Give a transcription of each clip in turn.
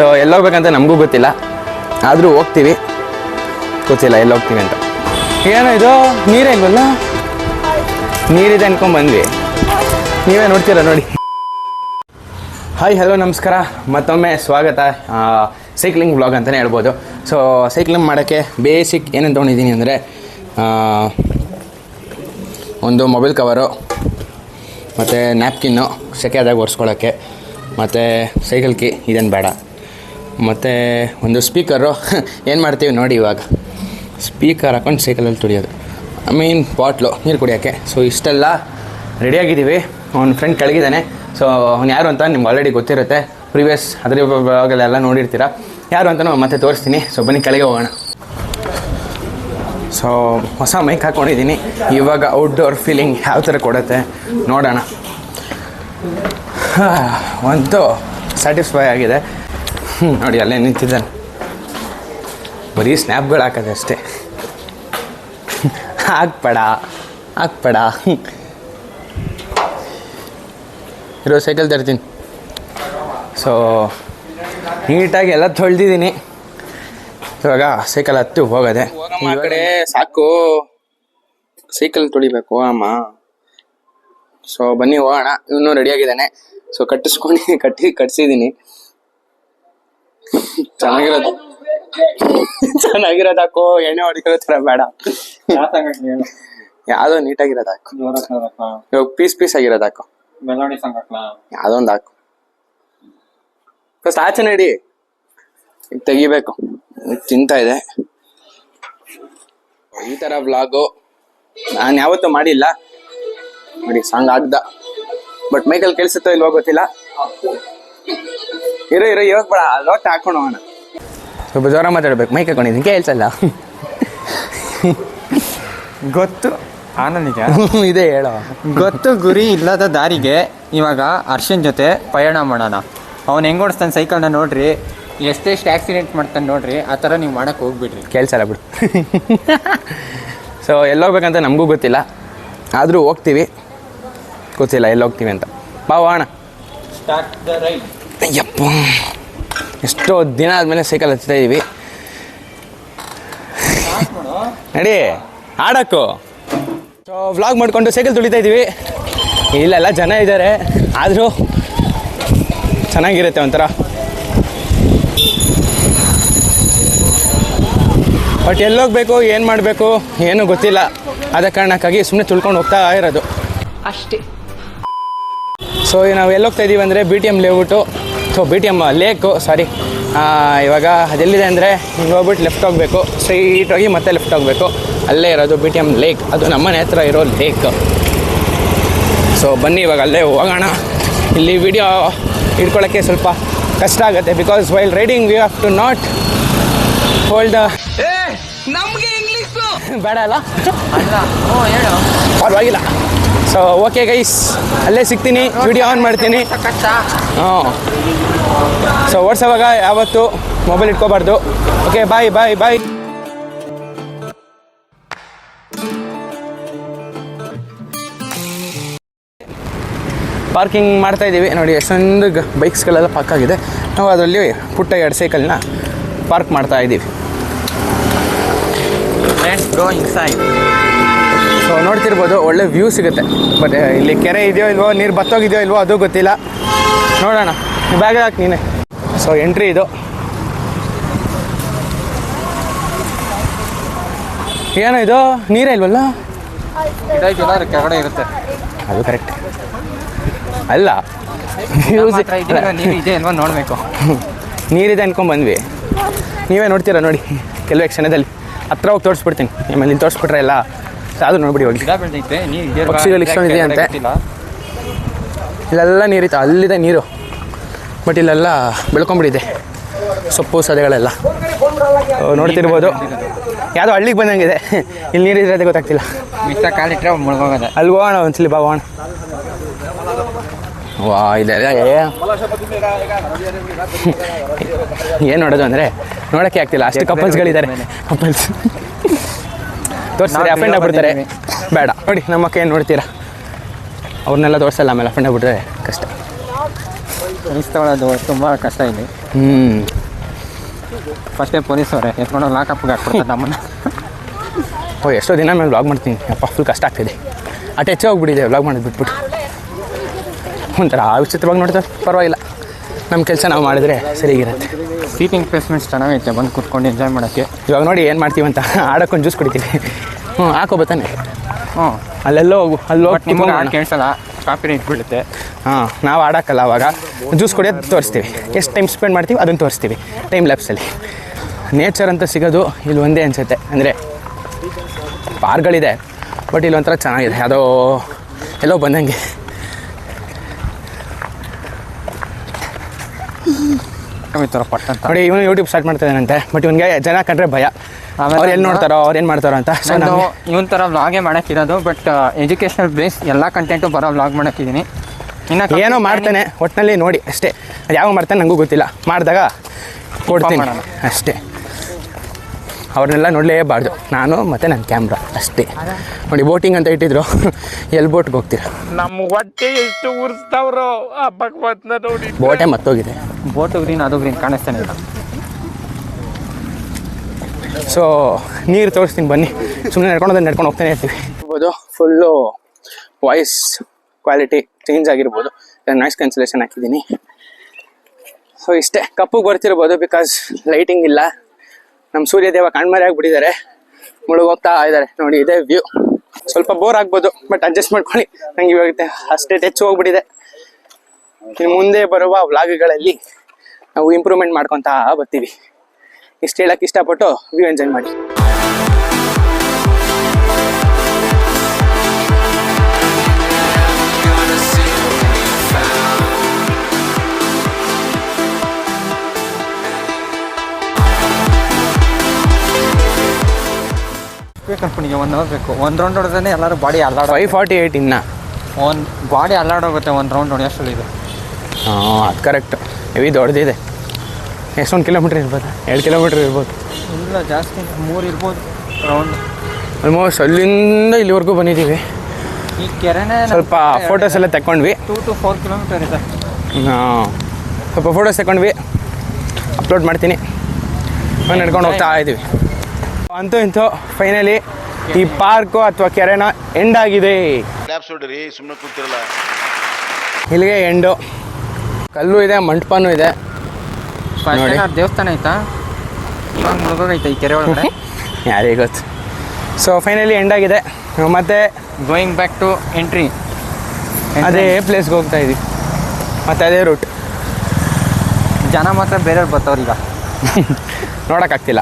So ಎಲ್ಲೋಗ್ಬೇಕಂತ ನಮಗೂ ಗೊತ್ತಿಲ್ಲ, ಆದರೂ ಹೋಗ್ತೀವಿ. ಗೊತ್ತಿಲ್ಲ ಎಲ್ಲೋಗ್ತೀವಿ ಅಂತ. ಏನೋ ಇದು ನೀರೇ ಇಲ್ವಲ್ಲ? ನೀರಿದೆ ಅನ್ಕೊಂಡ್ ಬಂದ್ವಿ, ನೀವೇ ನೋಡ್ತೀರಾ ನೋಡಿ. ಹಾಯ್ ಹಲೋ ನಮಸ್ಕಾರ, ಮತ್ತೊಮ್ಮೆ ಸ್ವಾಗತ ಸೈಕ್ಲಿಂಗ್ ವ್ಲಾಗ್ ಅಂತಲೇ ಹೇಳ್ಬೋದು. ಸೊ ಸೈಕ್ಲಿಂಗ್ ಮಾಡೋಕ್ಕೆ ಬೇಸಿಕ್ ಏನೇನು ತೊಗೊಂಡಿದ್ದೀನಿ ಅಂದರೆ ಒಂದು ಮೊಬೈಲ್ ಕವರು, ಮತ್ತು ನ್ಯಾಪ್ಕಿನ್ನು ಸೆಕೆ ಆದಾಗ ಒರೆಸ್ಕೊಳ್ಳೋಕ್ಕೆ, ಮತ್ತು ಸೈಕಲ್ ಕೀ ಇದೇನು ಬೇಡ, ಮತ್ತು ಒಂದು ಸ್ಪೀಕರು. ಏನು ಮಾಡ್ತೀವಿ ನೋಡಿ, ಇವಾಗ ಸ್ಪೀಕರ್ ಹಾಕೊಂಡು ಸೈಕಲಲ್ಲಿ ತುಳಿಯೋದು, ಬಾಟ್ಲು ನೀರು ಕುಡಿಯೋಕ್ಕೆ. ಸೊ ಇಷ್ಟೆಲ್ಲ ರೆಡಿಯಾಗಿದ್ದೀವಿ. ಅವ್ನ ಫ್ರೆಂಡ್ ಕೆಳಗಿದ್ದಾನೆ. ಸೊ ಅವ್ನು ಯಾರು ಅಂತ ನಿಮ್ಗೆ ಆಲ್ರೆಡಿ ಗೊತ್ತಿರುತ್ತೆ, ಪ್ರೀವಿಯಸ್ ಅದ್ರ ಬ್ಲಾಗಲ್ಲೆಲ್ಲ ನೋಡಿರ್ತೀರ. ಯಾರು ಅಂತ ಮತ್ತೆ ತೋರಿಸ್ತೀನಿ. ಸೊ ಬನ್ನಿ ಕೆಳಗೆ ಹೋಗೋಣ. ಸೊ ಹೊಸ ಮೈಕ್ ಹಾಕ್ಕೊಂಡಿದ್ದೀನಿ. ಇವಾಗ ಔಟ್ಡೋರ್ ಫೀಲಿಂಗ್ ಯಾವ ಥರ ಕೊಡುತ್ತೆ ನೋಡೋಣ. ಒಂದು ಸ್ಯಾಟಿಸ್ಫೈ ಆಗಿದೆ. ನೋಡಿ ಅಲ್ಲೇ ನಿಂತಿದ್ದಾನೆ, ಬರೀ ಸ್ನ್ಯಾಪ್ಗಳು ಹಾಕೋದೆ ಅಷ್ಟೇ. ಹಾಕ್ಬೇಡ ಇರೋ ಸೈಕಲ್ ತರ್ತೀನಿ. ಸೊ ನೀಟಾಗಿ ಎಲ್ಲ ತೊಳೆದಿದ್ದೀನಿ. ಇವಾಗ ಸೈಕಲ್ ಹತ್ತಿ ಹೋಗೋದೆ. ಆ ಕಡೆ ಸಾಕು, ಸೈಕಲ್ ತೊಳಿಬೇಕು ಅಮ್ಮ. ಸೊ ಬನ್ನಿ ಹೋಗೋಣ. ಇನ್ನೂ ರೆಡಿಯಾಗಿದ್ದಾನೆ. ಸೊ ಕಟ್ಸಿದ್ದೀನಿ. ಚೆನ್ನಾಗಿರೋದು ಹಾಕು, ಎಣ್ಣೆ ಹೊಡಿಕೊಳ್ಳೋ ಥರ ಬೇಡ. ಯಾವುದೋ ನೀಟಾಗಿರೋದು ಹಾಕು. ಇವಾಗ ಪೀಸ್ ಆಗಿರೋದು ಹಾಕು. ಯಾವುದೊಂದು ಹಾಕು. ಫಸ್ಟ್ ಆಚೆ ನಡಿ, ಈಗ ತೆಗಿಬೇಕು. ತಿಂತಾ ಇದೆ. ಈ ಥರ ವ್ಲಾಗು ನಾನು ಯಾವತ್ತೂ ಮಾಡಿಲ್ಲ ನೋಡಿ. ಸಾಂಗ್ ಆಗ್ದ, ಬಟ್ ಮೈಕಲ್ಲಿ ಕೇಳಿಸುತ್ತೋ ಇಲ್ವೋ ಗೊತ್ತಿಲ್ಲ. ಇರೋ ಇವಾಗ ಬೇಡ, ಲೋಟ ಹಾಕೊಂಡು ಹೋಗೋಣ. ಸ್ವಲ್ಪ ಜ್ವರ ಮಾತಾಡ್ಬೇಕು, ಮೈಕ್ ಹಾಕೊಂಡಿದ್ದೀನಿ, ಕೇಳಿಸಲ್ಲ. ಗೊತ್ತು ಆನಂದಿಗೆ ಇದೇ ಹೇಳೋ. ಗೊತ್ತು ಗುರಿ ಇಲ್ಲದ ದಾರಿಗೆ ಇವಾಗ ಅರ್ಶನ್ ಜೊತೆ ಪಯಣ ಮಾಡೋಣ. ಅವ್ನು ಹೆಂಗೆ ಓಡಿಸ್ತಾನೆ ಸೈಕಲ್ನ ನೋಡ್ರಿ, ಎಷ್ಟೆಷ್ಟು ಆಕ್ಸಿಡೆಂಟ್ ಮಾಡ್ತಾನೆ ನೋಡ್ರಿ. ಆ ಥರ ನೀವು ಮಾಡೋಕ್ಕೆ ಹೋಗ್ಬಿಡ್ರಿ, ಕೇಳಿಸಲ್ಲ ಬಿಡು. ಸೊ ಎಲ್ಲೋಗ್ಬೇಕಂತ ನಮಗೂ ಗೊತ್ತಿಲ್ಲ, ಆದರೂ ಹೋಗ್ತೀವಿ. ಗೊತ್ತಿಲ್ಲ ಎಲ್ಲೋಗ್ತೀವಿ ಅಂತ. ಬಾ ಹೋಗೋಣ. Start the ride. ಅಯ್ಯಪ್ಪ, ಎಷ್ಟೋ ದಿನ ಆದಮೇಲೆ ಸೈಕಲ್ ಹಚ್ತಾ ಇದ್ದೀವಿ. ನಡಿ ಆಡೋಕ್ಕೂ. ಸೊ ವ್ಲಾಗ್ ಮಾಡಿಕೊಂಡು ಸೈಕಲ್ ತುಳಿತಾ ಇದ್ದೀವಿ. ಇಲ್ಲೆಲ್ಲ ಜನ ಇದ್ದಾರೆ, ಆದರೂ ಚೆನ್ನಾಗಿರುತ್ತೆ ಒಂಥರ. ಬಟ್ ಎಲ್ಲೋಗ್ಬೇಕು, ಏನು ಮಾಡಬೇಕು ಏನೂ ಗೊತ್ತಿಲ್ಲ. ಆದ ಕಾರಣಕ್ಕಾಗಿ ಸುಮ್ಮನೆ ತುಳ್ಕೊಂಡು ಹೋಗ್ತಾ ಇರೋದು ಅಷ್ಟೇ. ಸೊ ನಾವು ಎಲ್ಲೋಗ್ತಾ ಇದ್ದೀವಿ ಅಂದರೆ BTM layout. So BTM lake, sorry. ಇವಾಗ ಅದೆಲ್ಲಿದೆ ಅಂದರೆ ಹಿಂಗೆ ಹೋಗ್ಬಿಟ್ಟು ಲೆಫ್ಟ್ ಹೋಗಬೇಕು, ಸ್ಟ್ರೈಟ್ ಹೋಗಿ ಮತ್ತೆ ಲೆಫ್ಟ್ ಹೋಗಬೇಕು. ಅಲ್ಲೇ ಇರೋದು BTM ಲೇಕ್. ಅದು ನಮ್ಮನೆ ಹತ್ರ ಇರೋ ಲೇಕ್. ಸೊ ಬನ್ನಿ ಇವಾಗ ಅಲ್ಲೇ ಹೋಗೋಣ. ಇಲ್ಲಿ ವಿಡಿಯೋ ಇಟ್ಕೊಳ್ಳೋಕ್ಕೆ ಸ್ವಲ್ಪ ಕಷ್ಟ ಆಗುತ್ತೆ, because while riding we have to not hold the. ನಮಗೆ ಇಂಗ್ಲೀಷು ಬೇಡ ಅಲ್ಲ, ಹೇಳು ಪರವಾಗಿಲ್ಲ. ಸೊ ಓಕೆ ಗೈಸ್, ಅಲ್ಲೇ ಸಿಗ್ತೀನಿ, ವಿಡಿಯೋ ಆನ್ ಮಾಡ್ತೀನಿ. ಸೊ ಓಡಿಸೋವಾಗ ಯಾವತ್ತು ಮೊಬೈಲ್ ಇಟ್ಕೋಬಾರ್ದು. Okay, bye. ಪಾರ್ಕಿಂಗ್ ಮಾಡ್ತಾ ಇದ್ದೀವಿ ನೋಡಿ. ಎಷ್ಟೊಂದು ಬೈಕ್ಸ್ಗಳೆಲ್ಲ ಪಾರ್ಕ್ ಆಗಿದೆ. ನಾವು ಅದರಲ್ಲಿ ಪುಟ್ಟ 2 ಸೈಕಲ್ನ ಪಾರ್ಕ್ ಮಾಡ್ತಾ ಇದ್ದೀವಿ. ಸೊ ನೋಡ್ತಿರ್ಬೋದು, ಒಳ್ಳೆ ವ್ಯೂ ಸಿಗುತ್ತೆ. ಬಟ್ ಇಲ್ಲಿ ಕೆರೆ ಇದೆಯೋ ಇಲ್ವೋ, ನೀರು ಬತ್ತೋಗಿದೆಯೋ ಇಲ್ವೋ ಅದು ಗೊತ್ತಿಲ್ಲ. ನೋಡೋಣ. ಬ್ಯಾಗ್ ಹಾಕಿ ನೀನೆ. ಸೊ ಎಂಟ್ರಿ ಇದು. ಏನೋ ಇದು ನೀರೇ ಇಲ್ವಲ್ಲ? ಕೆಳಗಡೆ ಇರುತ್ತೆ. ಅದು ಕರೆಕ್ಟ್ ಅಲ್ಲ, ಇದೆ ಅಲ್ವಾ ನೋಡಬೇಕು. ನೀರಿದೆ ಅನ್ಕೊಂಡ್ ಬಂದ್ವಿ, ನೀವೇ ನೋಡ್ತೀರಾ ನೋಡಿ. ಕೆಲವೇ ಕ್ಷಣದಲ್ಲಿ ಹತ್ರ ಹೋಗಿ ತೋರಿಸ್ಬಿಡ್ತೀನಿ. ಆಮೇಲೆ ಇಲ್ಲಿ ತೋರಿಸ್ಬಿಟ್ರೆ ಎಲ್ಲ ಅದು ನೋಡ್ಬಿಡಿ ಹೋಗಿ. ಪಕ್ಷಿಗಳು ಇಷ್ಟೊಂದಿದೆ ಅಂತೆ. ಇಲ್ಲೆಲ್ಲ ನೀರಿತ್ತು, ಅಲ್ಲಿದೆ ನೀರು. ಬಟ್ ಇಲ್ಲೆಲ್ಲ ಬೆಳ್ಕೊಂಬಿಟ್ಟಿದೆ ಸೊಪ್ಪು ಸದೆಗಳೆಲ್ಲ. ನೋಡ್ತಿರ್ಬೋದು, ಯಾವುದೋ ಹಳ್ಳಿಗೆ ಬಂದಂಗಿದೆ. ಇಲ್ಲಿ ನೀರಿದ್ರೆ ಗೊತ್ತಾಗ್ತಿಲ್ಲ. ಕಾಲಿಟ್ರೆ ಮುಳುಗೋಗದೆ. ಅಲ್ಲಿ ಹೋಗೋಣ ಒಂದ್ಸಲಿ, ಬಾ ಹೋಗೋಣ. ವಾ, ಇದೆಲ್ಲ ಏನು ನೋಡೋದು ಅಂದರೆ ನೋಡೋಕ್ಕೆ ಆಗ್ತಿಲ್ಲ, ಅಷ್ಟು ಕಪಲ್ಸ್ಗಳಿದ್ದಾರೆ. ಕಪಲ್ಸ್ ತೋರಿಸ್ತಾರೆ, ಅಫೆಂಡ್ ಆಗ್ಬಿಡ್ತಾರೆ. ಬೇಡ ನೋಡಿ, ನಮ್ಮ ಅಕ್ಕ ಏನು ನೋಡ್ತೀರಾ, ಅವ್ರನ್ನೆಲ್ಲ ತೋರಿಸಲ್ಲ. ಆಮೇಲೆ ಅಫೆಂಡ್ ಆಗ್ಬಿಟ್ರೆ ಕಷ್ಟ. ತಗೊಳ್ಳೋದು ತುಂಬ ಕಷ್ಟ ಇದೆ. ಫಸ್ಟೇ ಪೊಲೀಸ್ ಅವರೇ ಎತ್ಕೊಂಡೋಗಿ ಲಾಕಪ್ಗೆ ಹಾಕ್ಬಿಡ್ತಾರೆ ನಮ್ಮನ್ನು. ಓ ಎಷ್ಟೋ ದಿನ ಮೇಲೆ ವ್ಲಾಗ್ ಮಾಡ್ತೀನಿ ಅಪ್ಪ, ಫುಲ್ ಕಷ್ಟ ಆಗ್ತಿದೆ. ಹೆಚ್ಚು ಹೋಗ್ಬಿಟ್ಟಿದೆ ವ್ಲಾಗ್ ಮಾಡೋದು ಬಿಟ್ಬಿಟ್ಟು. ಒಂಥರ ವಿಚಿತ್ರವಾಗಿ ನೋಡ್ತಾರೆ, ಪರವಾಗಿಲ್ಲ, ನಮ್ಮ ಕೆಲಸ ನಾವು ಮಾಡಿದ್ರೆ ಸರಿಗಿರುತ್ತೆ. ಸೀಟಿಂಗ್ ಪ್ಲೇಸ್ಮೆಂಟ್ಸ್ ಚೆನ್ನಾಗೈತೆ, ಬಂದು ಕೂತ್ಕೊಂಡು ಎಂಜಾಯ್ ಮಾಡೋಕ್ಕೆ. ಇವಾಗ ನೋಡಿ ಏನು ಮಾಡ್ತೀವಂತ, ಆಡೋಕ್ಕೊಂದು ಜ್ಯೂಸ್ ಕುಡಿತೀವಿ. ಹಾಕೋ ಬತ್ತಾನೆ. ಅಲ್ಲೆಲ್ಲೋ ಬಟ್ ನಿಮಗೆ ಹಾಡು ಕೇಳಿಸಲ್ಲ, ಕಾಪಿ ರೈಟ್ ಬೀಳುತ್ತೆ. ನಾವು ಆಡೋಕ್ಕಲ್ಲ, ಅವಾಗ ಜ್ಯೂಸ್ ಕುಡಿಯೋದು ತೋರಿಸ್ತೀವಿ, ಎಷ್ಟು ಟೈಮ್ ಸ್ಪೆಂಡ್ ಮಾಡ್ತೀವಿ ಅದನ್ನು ತೋರಿಸ್ತೀವಿ ಟೈಮ್ ಲ್ಯಾಪ್ಸಲ್ಲಿ. ನೇಚರ್ ಅಂತ ಸಿಗೋದು ಇಲ್ಲಿ ಒಂದೇ ಅನಿಸುತ್ತೆ. ಅಂದರೆ ಪಾರ್ಕ್ಗಳಿದೆ, ಬಟ್ ಇಲ್ಲಿ ಒಂಥರ ಚೆನ್ನಾಗಿದೆ, ಯಾವುದೋ ಎಲ್ಲೋ ಬಂದಂಗೆ. ನೋಡಿ ಇವನು ಯೂಟ್ಯೂಬ್ ಸ್ಟಾರ್ಟ್ ಮಾಡ್ತಾಯಿದ್ದಾನಂತೆ, ಬಟ್ ಇವನಿಗೆ ಜನ ಕಂಡ್ರೆ ಭಯ, ಅವ್ರು ಎಲ್ಲಿ ನೋಡ್ತಾರೋ ಅವ್ರು ಏನು ಮಾಡ್ತಾರೋ ಅಂತ. ಸೊ ನಾನು ಇವನ್ ಥರ ವ್ಲಾಗೇ ಮಾಡೋಕ್ಕಿರೋದು, ಬಟ್ ಎಜುಕೇಷನಲ್ ಬೇಸ್ ಎಲ್ಲ ಕಂಟೆಂಟು ಬರೋ ವ್ಲಾಗ್ ಮಾಡೋಕ್ಕಿದ್ದೀನಿ. ಇನ್ನು ಏನೋ ಮಾಡ್ತಾನೆ ಒಟ್ಟಿನಲ್ಲಿ ನೋಡಿ ಅಷ್ಟೇ, ಅದು ಯಾವ ಮಾಡ್ತಾನೆ ನನಗೂ ಗೊತ್ತಿಲ್ಲ, ಮಾಡಿದಾಗ ಕೊಡ್ತೀನಿ ಅಷ್ಟೇ. ಅವ್ರನ್ನೆಲ್ಲ ನೋಡಲೇಬಾರ್ದು, ನಾನು ಮತ್ತು ನನ್ನ ಕ್ಯಾಮ್ರಾ ಅಷ್ಟೇ. ನೋಡಿ ಬೋಟಿಂಗ್ ಅಂತ ಇಟ್ಟಿದ್ರು, ಎಲ್ಲಿ ಬೋಟ್ಗೆ ಹೋಗ್ತೀರ? ನಮ್ಮ ಹೊಟ್ಟೆ ಎಷ್ಟು ಉರ್ಸ್ತಾವ್ರೋ ಆ ಭಗವಂತನ ನೋಡಿ. ಬೋಟೇ ಮತ್ತೋಗಿದೆ. ಬೋಟು ಗ್ರೀನ್ ಅದು ಗ್ರೀನ್ ಕಾಣಿಸ್ತಾನೆ ಇಲ್ಲ. ಸೊ ನೀರು ತೋರಿಸ್ತೀನಿ ಬನ್ನಿ, ಸುಮ್ಮನೆ ನಡ್ಕೊಂಡು ಹೋಗ್ತಾನೆ ಇರ್ತೀವಿ. ಫುಲ್ಲು ವಾಯ್ಸ್ ಕ್ವಾಲಿಟಿ ಚೇಂಜ್ ಆಗಿರ್ಬೋದು, ನಾಯ್ಸ್ ಕ್ಯಾನ್ಸಲೇಷನ್ ಹಾಕಿದ್ದೀನಿ. ಸೊ ಇಷ್ಟೇ, ಕಪ್ಪಗೆ ಬರ್ತಿರ್ಬೋದು ಬಿಕಾಸ್ ಲೈಟಿಂಗ್ ಇಲ್ಲ. ನಮ್ಮ ಸೂರ್ಯದೇವ ಕಣ್ಮರೆ ಆಗಿಬಿಟ್ಟಿದ್ದಾರೆ, ಮುಳುಗೋಗ್ತಾ ಇದ್ದಾರೆ. ನೋಡಿ ಇದೇ ವ್ಯೂ. ಸ್ವಲ್ಪ ಬೋರ್ ಆಗ್ಬೋದು, ಬಟ್ ಅಡ್ಜಸ್ಟ್ ಮಾಡ್ಕೊಳ್ಳಿ, ನಂಗೆ ಇವಾಗ ಅಷ್ಟೇ ಟಚ್ ಹೋಗ್ಬಿಟ್ಟಿದೆ. ಇನ್ನು ಮುಂದೆ ಬರುವ ವ್ಲಾಗ್ಗಳಲ್ಲಿ ನಾವು ಇಂಪ್ರೂವ್ಮೆಂಟ್ ಮಾಡ್ಕೊತಾ ಬರ್ತೀವಿ. ಇಷ್ಟು ಹೇಳಕ್ಕೆ ಇಷ್ಟಪಟ್ಟು ವ್ಯೂ ಎಂಜಾಯ್ ಮಾಡಿ. ಕಂಪನಿಗೆ 1 ಅವರ್ ಬೇಕು. 1 ರೌಂಡ್ ಹೊಡೆದ್ರೆ ಎಲ್ಲರೂ ಬಾಡಿ ಅಲ್ಲಾಡೋ. 548 ಇನ್ನು ಒಂದು ಬಾಡಿ ಅಲ್ಲಾಡೋಗುತ್ತೆ 1 ರೌಂಡ್ ಹೊಡೆಯೋಷ್ಟರಲ್ಲಿ. ಇದು ಅದು ಕರೆಕ್ಟ್, ಹೆವಿ ದೊಡ್ಡದಿದೆ. ಎಷ್ಟೊಂದು ಕಿಲೋಮೀಟ್ರ್ ಇರ್ಬೋದು? 2 ಕಿಲೋಮೀಟ್ರ್ ಇರ್ಬೋದು. ಇಲ್ಲ ಜಾಸ್ತಿ, 3 ಇರ್ಬೋದು ರೌಂಡ್. ಆಲ್ಮೋಸ್ಟ್ ಅಲ್ಲಿಂದ ಇಲ್ಲಿವರೆಗೂ ಬಂದಿದ್ದೀವಿ. ಈ ಕೆರೆನೇ ಸ್ವಲ್ಪ ಫೋಟೋಸ್ ಎಲ್ಲ ತಗೊಂಡ್ವಿ. 2 to 4 ಕಿಲೋಮೀಟರ್ ಇದೆ. ಸ್ವಲ್ಪ ಫೋಟೋಸ್ ತಗೊಂಡ್ವಿ, ಅಪ್ಲೋಡ್ ಮಾಡ್ತೀನಿ. ನಡ್ಕೊಂಡು ಹೋಗ್ತಾ ಇದ್ದೀವಿ. ಅಂತೂ ಇಂತೂ ಫೈನಲಿ ಈ ಪಾರ್ಕು ಅಥವಾ ಕೆರೆನ ಎಂಡ್ ಆಗಿದೆ. ಸುಮ್ಮನೆ ಕೂತಿರಲ್ಲ, ಇಲ್ಲಿಗೆ ಎಂಡು. ಕಲ್ಲು ಇದೆ, ಮಂಟಪನೂ ಇದೆ. ನೋಡಿ ದೇವಸ್ಥಾನ ಐತಾ, ಇವಾಗ ಮುಳುಗೋಗೈತೆ ಈ ಕೆರೆ ಒಳಗಡೆ. ಯಾರಿಗೆ ಗೊತ್ತು. ಸೊ ಫೈನಲಿ ಎಂಡ್ ಆಗಿದೆ. ಮತ್ತೆ ಗೋಯಿಂಗ್ ಬ್ಯಾಕ್ ಟು ಎಂಟ್ರಿ, ಅದೇ ಪ್ಲೇಸ್ಗೆ ಹೋಗ್ತಾ ಇದ್ದೀವಿ, ಮತ್ತು ಅದೇ ರೂಟ್. ಜನ ಮಾತ್ರ ಬೇರೆಯವ್ರು ಬರ್ತಾವ್ರೀಗ. ನೋಡೋಕ್ಕಾಗ್ತಿಲ್ಲ.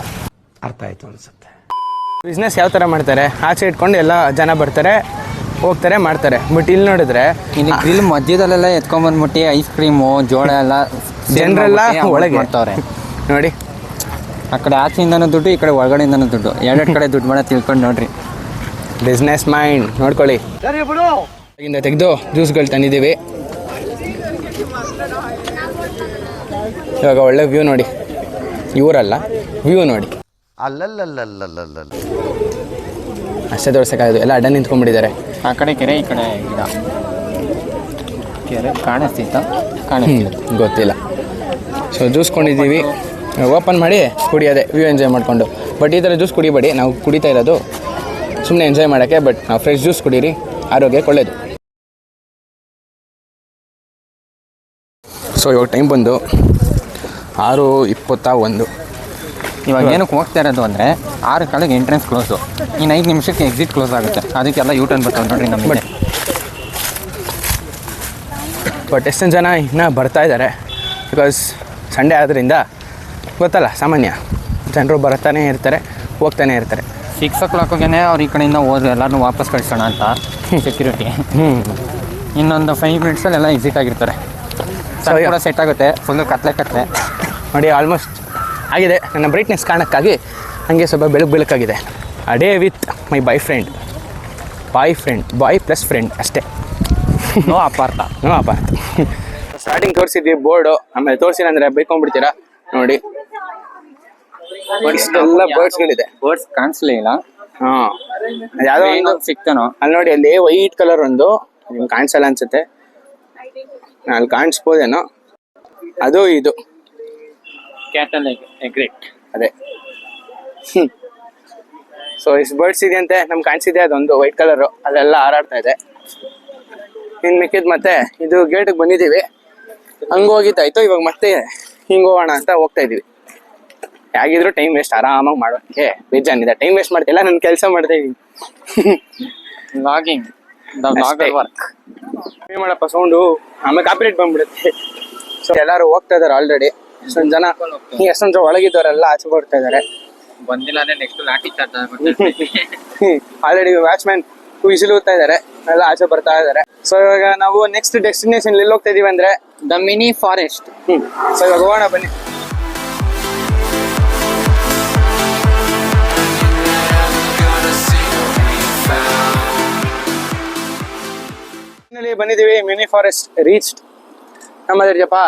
ಅರ್ಥ ಆಯಿತು ಅನಿಸುತ್ತೆ. ಬಿಸ್ನೆಸ್ ಯಾವ ಥರ ಮಾಡ್ತಾರೆ, ಆಚೆ ಇಟ್ಕೊಂಡು ಎಲ್ಲ ಜನ ಬರ್ತಾರೆ, ಹೋಗ್ತಾರೆ, ಮಾಡ್ತಾರೆ. ಬಟ್ ಇಲ್ಲಿ ನೋಡಿದ್ರೆ ಇಲ್ಲಿ ಗ್ರಿಲ್ ಮಧ್ಯದಲ್ಲೆಲ್ಲ ಎತ್ಕೊಂಡ್ಬಂದ್ಬಿಟ್ಟು ಐಸ್ ಕ್ರೀಮು, ಜೋಳ ಎಲ್ಲ ಜನರೆಲ್ಲ ಒಳಗೆ ಮಾಡ್ತಾವ್ರೆ. ನೋಡಿ, ಆ ಕಡೆ ಆಚೆಯಿಂದನೂ ದುಡ್ಡು, ಈ ಕಡೆ ಒಳಗಡೆಯಿಂದನೂ ದುಡ್ಡು, ಎರಡೆರಡು ಕಡೆ ದುಡ್ಡು ಮಾಡೋ ತಿಳ್ಕೊಂಡು ನೋಡ್ರಿ. ಬಿಸ್ನೆಸ್ ಮೈಂಡ್ ನೋಡ್ಕೊಳ್ಳಿ. ಇಲ್ಲಿಂದ ತೆಗೆದು ಜ್ಯೂಸ್ಗಳು ತಂದಿದ್ದೀವಿ. ಇವಾಗ ಒಳ್ಳೆ ವ್ಯೂ ನೋಡಿ, ಇವರಲ್ಲ ವ್ಯೂ ನೋಡಿ. ಅಲ್ಲಲ್ಲಲ್ಲಲ್ಲಲ್ಲ ಅಷ್ಟೇ ತೋರ್ಸೋಕ್ಕಾಗೋದು, ಎಲ್ಲ ಅಡ್ಡ ನಿಂತ್ಕೊಂಡ್ಬಿಟ್ಟಿದ್ದಾರೆ. ಆ ಕಡೆ ಕೆರೆ, ಈ ಕಡೆ ಗಿಡ. ಕೆರೆ ಕಾಣಿಸ್ತಿತ್ತ? ಗೊತ್ತಿಲ್ಲ. ಸೊ ಜ್ಯೂಸ್ ಕೊಂಡಿದ್ದೀವಿ, ಓಪನ್ ಮಾಡಿ ಕುಡಿಯೋದೆ, ವ್ಯೂ ಎಂಜಾಯ್ ಮಾಡಿಕೊಂಡು. ಬಟ್ ಈ ಥರ ಜ್ಯೂಸ್ ಕುಡಿಬೇಡಿ, ನಾವು ಕುಡಿತಾ ಇರೋದು ಸುಮ್ಮನೆ ಎಂಜಾಯ್ ಮಾಡೋಕ್ಕೆ. ಬಟ್ ನಾವು ಫ್ರೆಶ್ ಜ್ಯೂಸ್ ಕುಡೀರಿ, ಆರೋಗ್ಯಕ್ಕೆ ಒಳ್ಳೆಯದು. ಸೊ ಇವಾಗ ಟೈಮ್ ಬಂದು 6:21. ಇವಾಗ ಏನಕ್ಕೆ ಹೋಗ್ತಾ ಇರೋದು ಅಂದರೆ 6 ಕಾಲಿಗೆ ಎಂಟ್ರೆನ್ಸ್ ಕ್ಲೋಸು, ಇನ್ನು 5 ನಿಮಿಷಕ್ಕೆ ಎಕ್ಸಿಟ್ ಕ್ಲೋಸ್ ಆಗುತ್ತೆ. ಅದಕ್ಕೆಲ್ಲ ಯೂ ಟರ್ನ್ ಬರ್ತಾವೆ ನೋಡ್ರಿ ನಮಗೆ. ಬಟ್ ಎಷ್ಟೊಂದು ಜನ ಇನ್ನೂ ಬರ್ತಾ ಇದ್ದಾರೆ, ಬಿಕಾಸ್ ಸಂಡೇ ಆದ್ದರಿಂದ ಗೊತ್ತಲ್ಲ, ಸಾಮಾನ್ಯ ಜನರು ಬರ್ತಾನೆ ಇರ್ತಾರೆ, ಹೋಗ್ತಾನೆ ಇರ್ತಾರೆ. 6 o'clockಗೆ ಅವ್ರು ಈ ಕಡೆಯಿಂದ ಹೋದ್ರೆ ಎಲ್ಲರೂ ವಾಪಸ್ ಕಳಿಸೋಣ ಅಂತ ಸೆಕ್ಯೂರಿಟಿ. ಇನ್ನೊಂದು 5 ಮಿನಿಟ್ಸಲ್ಲಿ ಎಲ್ಲ ಎಕ್ಸಿಟ್ ಆಗಿರ್ತಾರೆ. ಕೂಡ ಸೆಟ್ ಆಗುತ್ತೆ, ಫುಲ್ಲು ಕತ್ಲೆ ನೋಡಿ. ಆಲ್ಮೋಸ್ಟ್ ಆಗಿದೆ. ನನ್ನ ಬ್ರೈಟ್ನೆಸ್ ಕಾರಣಕ್ಕಾಗಿ ಹಾಗೆ ಸ್ವಲ್ಪ ಬೆಳಕಾಗಿದೆ. A day with my boyfriend plus friend ಅಷ್ಟೇ. ನೋ ಅಪಾರ್ಥ. ಸ್ಟಾರ್ಟಿಂಗ್ ತೋರಿಸಿದ್ವಿ ಬೋರ್ಡು, ಆಮೇಲೆ ತೋರಿಸಿಲ್ಲ ಅಂದರೆ ಬೈಕೊಂಡ್ಬಿಡ್ತೀರಾ. ನೋಡಿ ಇಷ್ಟೆಲ್ಲ ಬರ್ಡ್ಸ್ಗಳಿದೆ. ಬರ್ಡ್ಸ್ ಕಾಣಿಸ್ಲೇ ಇಲ್ಲ. ಹಾಂ, ಯಾವುದೋ ಒಂದು ಸಿಕ್ತಾನೋ ಅಲ್ಲಿ ನೋಡಿ, ಅಲ್ಲಿ ವೈಟ್ ಕಲರ್ ಒಂದು ನಿಮ್ಗೆ ಕಾಣಿಸಲ್ಲ ಅನ್ಸುತ್ತೆ, ಅಲ್ಲಿ ಕಾಣಿಸ್ಬೋದೇನೋ. ಅದು ಇದು ಕ್ಯಾಟಲ್ ಎಗ್ರೆಟ್ ಅದೇ. ಸೊ ಇಷ್ಟು ಬರ್ಡ್ಸ್ ಇದೆಯಂತೆ, ನಮ್ಗೆ ಕಾಣಿಸಿದೆ ಅದೊಂದು ವೈಟ್ ಕಲರು, ಅದೆಲ್ಲ ಹಾರಾಡ್ತಾ ಇದೆ. ಇನ್ನು ಮಿಕ್ಕಿದ್ ಮತ್ತೆ ಇದು ಗೇಟಿಗೆ ಬಂದಿದ್ದೀವಿ, ಹಂಗೆ ಹೋಗಿದ್ದಾಯ್ತು. ಇವಾಗ ಮತ್ತೆ ಹಿಂಗೆ ಹೋಗೋಣ ಅಂತ ಹೋಗ್ತಾ ಇದೀವಿ. ಹೇಗಿದ್ರು ಟೈಮ್ ವೇಸ್ಟ್ ಆರಾಮಾಗಿ ಮಾಡೋಕ್ಕೆ ಬೇಜಾನಿದೆ. ಟೈಮ್ ವೇಸ್ಟ್ ಮಾಡ್ತಿಲ್ಲ, ನನ್ನ ಕೆಲಸ ಮಾಡ್ತಾ ಇದೀನಿ. ಲಾಗಿಂಗ್ ವರ್ಕ್ ಏನ್ ಮಾಡಪ್ಪ ಸೌಂಡು, ಆಮೇಲೆ ಕಾಪಿರೇಟ್ ಬಂದ್ಬಿಡುತ್ತೆ. ಸೊ ಎಲ್ಲರೂ ಹೋಗ್ತಾ ಇದಾರೆ ಆಲ್ರೆಡಿ. ಎಷ್ಟೊಂದು ಜನ ಎಷ್ಟೊಂದು ಒಳಗಿದ್ದವರೆಲ್ಲ ಆಚೆ ಬರ್ತಾ ಇದಾರೆ. ಬಂದಿಲ್ಲ ಅಂದ್ರೆ ನೆಕ್ಸ್ಟ್ ಲಾಠಿ ಚಾರ್ಜ್ ಆಲ್ರೆಡಿ ವಾಚ್ಮ್ಯಾನ್ ವಿಸಿಲ್ ಊದ್ತಾ ಇದಾರೆ, ಎಲ್ಲ ಆಚೆ ಬರ್ತಾ ಇದಾರೆ. ಸೊ ಇವಾಗ ನಾವು ನೆಕ್ಸ್ಟ್ ಡೆಸ್ಟಿನೇಷನ್ ಎಲ್ಲಿ ಹೋಗ್ತಾ ಇದೀವಿ ಅಂದ್ರೆ ದ ಮಿನಿ ಫಾರೆಸ್ಟ್. ಸೊ ಇವಾಗ ಹೋಗೋಣ ಬನ್ನಿ. ಬಂದಿದೀವಿ, ಮಿನಿ ಫಾರೆಸ್ಟ್ ರೀಚ್ಡ್. ನಮ್ಮದಪ್ಪ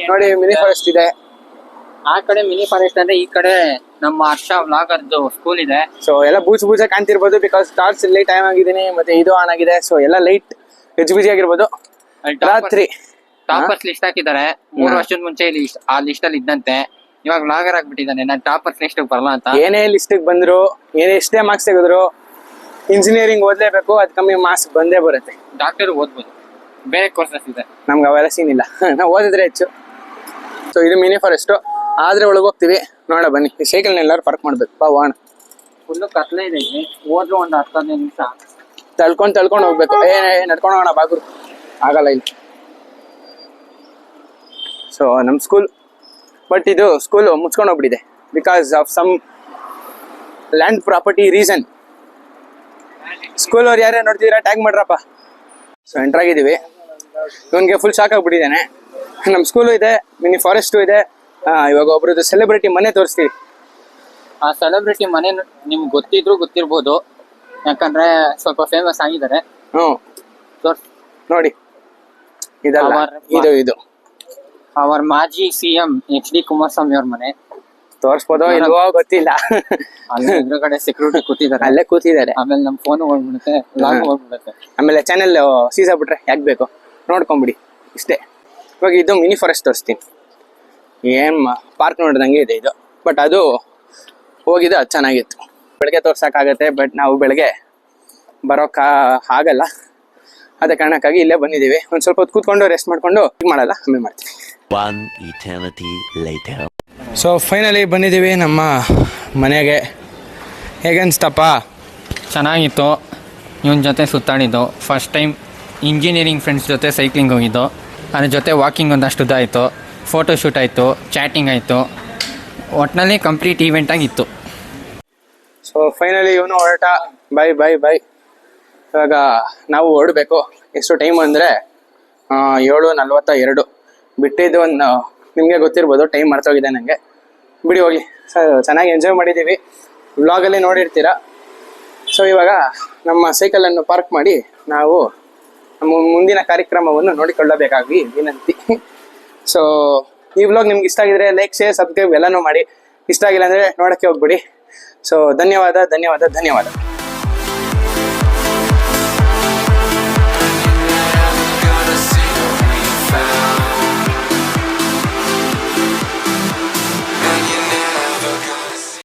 ನೋಡಿ ಮಿನಿ ಫಾರೆಸ್ಟ್ ಇದೆ. ಆ ಕಡೆ ಮಿನಿ ಫಾರೆಸ್ಟ್ ಅಂದ್ರೆ ಈ ಕಡೆ ನಮ್ಮ ಹರ್ಷ ವ್ಲಾಗರ್ದು ಸ್ಕೂಲ್ ಇದೆ. ಸೊ ಎಲ್ಲ ಬೂಚ್ ಕಾಣ್ತಿರ್ಬೋದು, ಬಿಕಾಸ್ ಟಾರ್ಚ್ ಲೈಟ್ ಟೈಮ್ ಆಗಿದ್ದೀನಿ, ಮತ್ತೆ ಇದು ಆನ್ ಆಗಿದೆ. ಸೊ ಎಲ್ಲ ಲೈಟ್ ಬಿಜಿ ಆಗಿರ್ಬೋದು. ರಾತ್ರಿ ಟಾಪರ್ಸ್ ಲಿಸ್ಟ್ ಹಾಕಿದ್ದಾರೆ. 3 ವರ್ಷದ ಮುಂಚೆ ಇಲ್ಲಿ ಆ ಲಿಸ್ಟ್ ಅಲ್ಲಿ ಇದ್ದಂತೆ, ಇವಾಗ ವ್ಲಾಗರ್ ಆಗ್ಬಿಟ್ಟಿದ್ದಾನೆ. ನಾನು ಟಾಪರ್ಸ್ ಲಿಸ್ಟ್ ಬರಲ್ಲ ಅಂತ. ಏನೇ ಲಿಸ್ಟ್ ಬಂದ್ರು, ಏನೇ ಎಷ್ಟೇ ಮಾರ್ಕ್ಸ್ ತೆಗೆದ್ರು, ಇಂಜಿನಿಯರಿಂಗ್ ಓದ್ಲೇಬೇಕು, ಅದು ಕಮ್ಮಿ ಮಾರ್ಕ್ಸ್ ಬಂದೇ ಬರುತ್ತೆ. ಡಾಕ್ಟರ್ ಓದ್ಬೋದು, ಬೇರೆ ಕೋರ್ಸಸ್ ಇದೆ, ನಮ್ಗೆ ಅವೆಲ್ಲ ಸೀನ್ ಇಲ್ಲ. ನಾವು ಓದಿದ್ರೆ ಹೆಚ್ಚು. ಸೊ ಇದು ಮಿನಿ ಫಾರೆಸ್ಟ್, ಆದ್ರೆ ಒಳಗೆ ಹೋಗ್ತೀವಿ. ನೋಡ ಬನ್ನಿ, ಈ ಸೈಕಲ್ನ ಎಲ್ಲರೂ ಪಾರ್ಕ್ ಮಾಡ್ಬೇಕು. ಹೋಗೋಣ. ಫುಲ್ಲು ಕತ್ಲೆ ಇದೆ. ಹೋದ್ರು ಒಂದು 10-15 ನಿಮಿಷ ತಳ್ಕೊಂಡು ಹೋಗ್ಬೇಕು. ನಡ್ಕೊಂಡು ಹೋಗೋಣ ಬಾಗುರು, ಆಗಲ್ಲ ಇಲ್ಲಿ. ಸೊ ನಮ್ಮ ಸ್ಕೂಲ್, ಬಟ್ ಇದು ಸ್ಕೂಲ್ ಮುಚ್ಕೊಂಡು ಹೋಗ್ಬಿಟ್ಟಿದೆ because of some land property reason. School ಅವ್ರು ಯಾರೇ ನೋಡ್ತಿದ್ದೀರಾ ಟ್ಯಾಗ್ ಮಾಡ್ರಪ್ಪ. ಸೊ ಎಂಟರ್ ಆಗಿದ್ದೀವಿ. ಇವನಿಗೆ ಫುಲ್ ಶಾಕ್ ಆಗ್ಬಿಟ್ಟಿದ್ದಾನೆ. ನಮ್ಮ ಸ್ಕೂಲು ಇದೆ, ಮಿನಿ ಫಾರೆಸ್ಟು ಇದೆ. ಇವಾಗ ಒಬ್ರದ್ದು ಸೆಲೆಬ್ರಿಟಿ ಮನೆ ತೋರಿಸ್ತೀವಿ. ಆ ಸೆಲೆಬ್ರಿಟಿ ಮನೆ ನಿಮ್ಗೆ ಗೊತ್ತಿರ್ಬೋದು, ಯಾಕಂದ್ರೆ ಸ್ವಲ್ಪ ಫೇಮಸ್ ಆಗಿದ್ದಾರೆ. ನೋಡಿ ಇದಲ್ಲ, ಇದು ಅವರ ಮಾಜಿ CM HD ಕುಮಾರಸ್ವಾಮಿ ಅವ್ರ ಮನೆ. ತೋರಿಸ್ಬೋದೋ ಇಲ್ವೋ ಗೊತ್ತಿಲ್ಲ. ಅಲ್ಲಿ ಎದುರುಗಡೆ ಸೆಕ್ಯೂರಿಟಿ ಕೂತಿದ್ದಾರೆ, ಅಲ್ಲೇ ಕೂತಿದ್ದಾರೆ. ಆಮೇಲೆ ನಮ್ಮ ಫೋನ್ ಹೋಗ್ಬಿಡುತ್ತೆ, ಲಾಗ್ ಹೋಗ್ಬಿಡುತ್ತೆ. ಆಮೇಲೆ ಚಾನೆಲ್ ಸೀಸಾಬಿಟ್ರೆ ಯಾಕೆ ಬೇಕು, ನೋಡ್ಕೊಂಬಿಡಿ ಇಷ್ಟೇ. ಇವಾಗ ಇದು ಮಿನಿ ಫಾರೆಸ್ಟ್ ತೋರಿಸ್ತೀನಿ. ಏನ್ ಪಾರ್ಕ್ ನೋಡ್ದಂಗೆ ಇದೆ ಇದು, ಬಟ್ ಅದು ಹೋಗಿದ್ದು ಅದು ಚೆನ್ನಾಗಿತ್ತು. ಬೆಳಗ್ಗೆ ತೋರ್ಸೋಕ್ಕಾಗತ್ತೆ, ಬಟ್ ನಾವು ಬೆಳಗ್ಗೆ ಆಗಲ್ಲ. ಅದೇ ಕಾರಣಕ್ಕಾಗಿ ಇಲ್ಲೇ ಬಂದಿದ್ದೀವಿ. ಒಂದು ಸ್ವಲ್ಪ ಹೊತ್ತು ಕೂತ್ಕೊಂಡು ರೆಸ್ಟ್ ಮಾಡ್ಕೊಂಡು ಮಾಡಲ್ಲ, ಆಮೇಲೆ ಮಾಡ್ತೀವಿ. ಸೊ ಫೈನಲಿ ಬಂದಿದ್ದೀವಿ ನಮ್ಮ ಮನೆಗೆ. ಹೇಗನ್ಸ್ತಪ್ಪ? ಚೆನ್ನಾಗಿತ್ತು. ಇವನ ಜೊತೆ ಸುತ್ತಾಡಿದ್ದು ಫಸ್ಟ್ ಟೈಮ್. ಇಂಜಿನಿಯರಿಂಗ್ ಫ್ರೆಂಡ್ಸ್ ಜೊತೆ ಸೈಕ್ಲಿಂಗ್ ಹೋಗಿದ್ದು, ಅದ್ರ ಜೊತೆ ವಾಕಿಂಗ್ ಒಂದಷ್ಟು ಆಯಿತು, ಫೋಟೋ ಶೂಟ್ ಆಯಿತು, ಚಾಟಿಂಗ್ ಆಯಿತು. ಒಟ್ಟಿನಲ್ಲಿ ಕಂಪ್ಲೀಟ್ ಈವೆಂಟ್ ಆಗಿತ್ತು. ಸೊ ಫೈನಲಿ ಇವನು ಹೊರಟ. ಬೈ. ಇವಾಗ ನಾವು ಹೊರಡಬೇಕು. ಎಷ್ಟು ಟೈಮ್ ಅಂದರೆ 7:42. ಬಿಟ್ಟಿದ್ದು ಒಂದು ನಿಮಗೆ ಗೊತ್ತಿರ್ಬೋದು, ಟೈಮ್ ಮರ್ತೋಗಿದೆ ನನಗೆ. ಬಿಡಿ ಹೋಗಿ. ಚೆನ್ನಾಗಿ ಎಂಜಾಯ್ ಮಾಡಿದ್ದೀವಿ, ವ್ಲಾಗಲ್ಲಿ ನೋಡಿರ್ತೀರ. ಸೊ ಇವಾಗ ನಮ್ಮ ಸೈಕಲನ್ನು ಪಾರ್ಕ್ ಮಾಡಿ ನಾವು ನಮ್ಮ ಮುಂದಿನ ಕಾರ್ಯಕ್ರಮವನ್ನು ನೋಡಿಕೊಳ್ಳಬೇಕಾಗಿ ವಿನಂತಿ. ಸೊ ಈ ವ್ಲಾಗ್ ನಿಮ್ಗೆ ಇಷ್ಟ ಆಗಿದ್ರೆ ಲೈಕ್, ಶೇರ್, ಸಬ್ಸ್ಕ್ರೈಬ್ ಎಲ್ಲನೂ ಮಾಡಿ. ಇಷ್ಟ ಆಗಿಲ್ಲ ಅಂದರೆ ನೋಡೋಕ್ಕೆ ಹೋಗ್ಬಿಡಿ. ಸೊ ಧನ್ಯವಾದ.